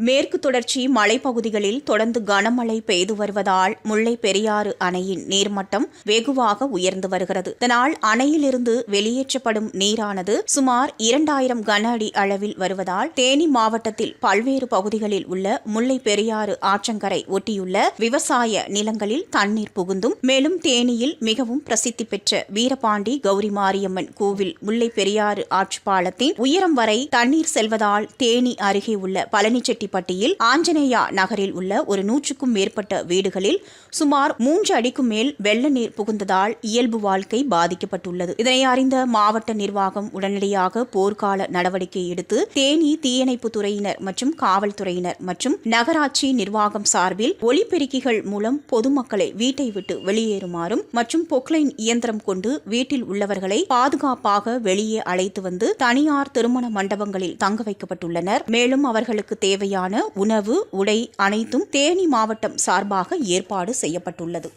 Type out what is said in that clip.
மேற்கு தொடர்ச்சி மலைப்பகுதிகளில் தொடர்ந்து கனமழை பெய்து வருவதால் முல்லை பெரியாறு அணையின் நீர்மட்டம் வெகுவாக உயர்ந்து வருகிறது. இதனால் அணையிலிருந்து வெளியேற்றப்படும் நீரானது சுமார் 2000 கன அடி அளவில் வருவதால் தேனி மாவட்டத்தில் பல்வேறு பகுதிகளில் உள்ள முல்லை பெரியாறு ஆற்றங்கரை ஒட்டியுள்ள விவசாய நிலங்களில் தண்ணீர் புகுந்தும், மேலும் தேனியில் மிகவும் பிரசித்தி பெற்ற வீரபாண்டி கௌரி மாரியம்மன் கோவில் முல்லை பெரியாறு ஆற்றுப்பாலத்தின் உயரம் வரை தண்ணீர் செல்வதால் தேனி அருகே உள்ள பழனிச்செட்டி பட்டியில் ஆஞ்சநேயா நகரில் உள்ள ஒரு 100க்கும் மேற்பட்ட வீடுகளில் சுமார் 3 அடிக்கும் மேல் வெள்ள நீர் புகுந்ததால் இயல்பு வாழ்க்கை பாதிக்கப்பட்டுள்ளது. இதனை அறிந்த மாவட்ட நிர்வாகம் உடனடியாக போர்க்கால நடவடிக்கை எடுத்து தேனி தீயணைப்பு துறையினர் மற்றும் காவல்துறையினர் மற்றும் நகராட்சி நிர்வாகம் சார்பில் ஒலிபெருக்கிகள் மூலம் பொதுமக்களை வீட்டை விட்டு வெளியேறுமாறும் மற்றும் பொக்லைன் இயந்திரம் கொண்டு வீட்டில் உள்ளவர்களை பாதுகாப்பாக வெளியே அழைத்து வந்து தனியார் திருமண மண்டபங்களில் தங்க வைக்கப்பட்டுள்ளனர். மேலும் அவர்களுக்கு தேவையான உணவு, உடை அனைத்தும் தேனி மாவட்டம் சார்பாக ஏற்பாடு செய்யப்பட்டுள்ளது.